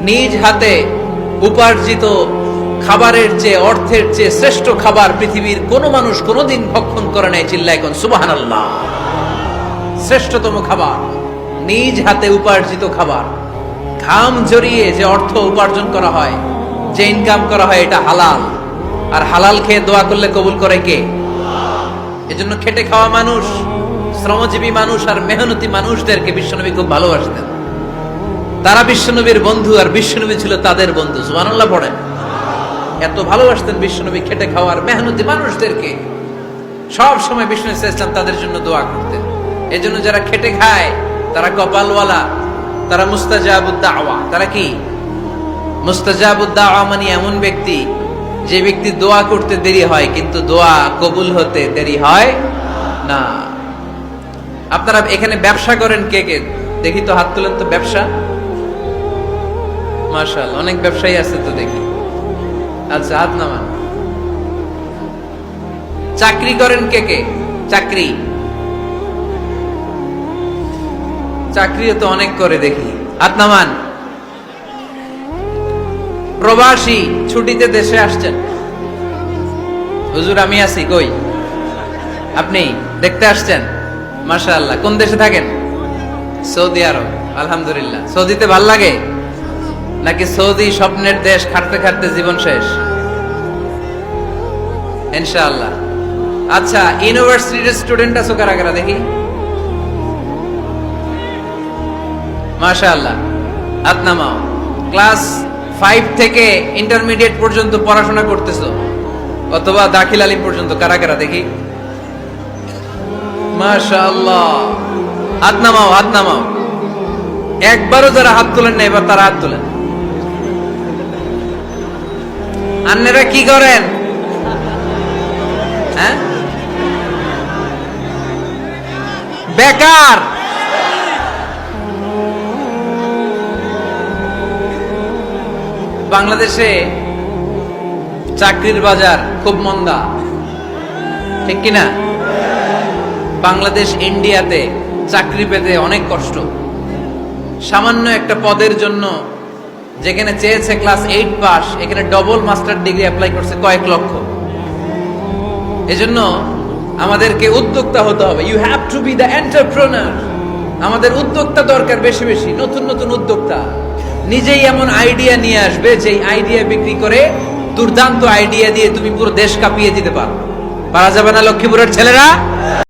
নিজ হাতে উপার্জিত খাবারের চেয়ে, অর্থের চেয়ে শ্রেষ্ঠ খাবার পৃথিবীর কোন মানুষ কোনদিন ভক্ষণ করে নাই। চিল্লায় কোন সুবহানাল্লাহ। শ্রেষ্ঠতম খাবার, নিজ হাতে উপার্জিত খাবার, ঘাম জড়িয়ে যে অর্থ উপার্জন করা হয়, যে ইনকাম করা হয়, এটা হালাল। আর হালাল খেয়ে দোয়া করলে কবুল করে কে? এজন্য খেটে খাওয়া মানুষ, শ্রমজীবী মানুষ আর মেহনতি মানুষদেরকে বিশ্বনবী খুব ভালোবাসতেন। তারা বিশ্বনবীর বন্ধু আর বিশ্বনবী ছিল তাদের বন্ধু। সুবহানাল্লাহ পড়েন। এত ভালোবাসতেন বিশ্বনবী খেটে খাওয়ার মেহনতি মানুষদেরকে। সব সময় বিষ্ণু ইসলাম তাদের জন্য দোয়া করতেন। এজন্য যারা খেটে খায় তারা কপালওয়ালা, তারা মুস্তাজাবুদ দাওয়া। তারা কি? মুস্তাজাবুদ দাওয়া মানে এমন ব্যক্তি যে ব্যক্তি দোয়া করতে দেরি হয় কিন্তু দোয়া কবুল হতে দেরি হয় না। আপনারা এখানে ব্যবসা করেন কে কে? দেখি তো, হাত তুলেন তো। ব্যবসা, মাশাআল্লাহ, অনেক ব্যবসায়ী আছে তো দেখি। আচ্ছা, হাত নামান। চাকরি করেন কে কে? চাকরি, চাকরিও তো অনেক করে দেখি, হাত নামান। প্রবাসী, ছুটিতে দেশে আসছেন। হুজুর আমি আছি, কই? আপনি দেখতে আসছেন? মাশাআল্লাহ। কোন দেশে থাকেন? সৌদি আরব। আলহামদুলিল্লাহ। সৌদিতে ভাল লাগে নাকি সৌদি স্বপ্নের দেশ, খাটতে খাটতে জীবন শেষ? ইনশাআল্লাহ। আচ্ছা, ইউনিভার্সিটির স্টুডেন্ট আছো কারা কারা দেখি? মাশাআল্লাহ, হাত নামাও। ক্লাস 5 থেকে ইন্টারমিডিয়েট পর্যন্ত পড়াশোনা করতেছো অথবা দাখিল আলিম পর্যন্ত, কারা কারা দেখি? মাশাআল্লাহ, হাত নামাও, হাত নামাও। একবারও যারা হাত তোলেন না এবার তারা হাত তোলেন। আন্নেরা কি করেন? হ্যাঁ, বেকার। বাংলাদেশে চাকরির বাজার খুব মন্দা, ঠিক কিনা? বাংলাদেশ ইন্ডিয়াতে চাকরি পেতে অনেক কষ্ট। সামান্য একটা পদের জন্য যেখানে চেয়েছে ক্লাস 8 পাস, এখানে ডবল মাস্টার ডিগ্রি অ্যাপ্লাই করছে কয়েক লক্ষ। এজন্য আমাদেরকে উদ্যোক্তা হতে হবে। You have to be the entrepreneur. আমাদের উদ্যোক্তা দরকার, বেশি বেশি নতুন নতুন উদ্যোক্তা। নিজেই এমন আইডিয়া নিয়ে আসবে যে আইডিয়া বিক্রি করে দুর্দান্ত আইডিয়া দিয়ে তুমি পুরো দেশ কাঁপিয়ে দিতে পারো। পারা যাবে না লক্ষ্মীপুরের ছেলেরা?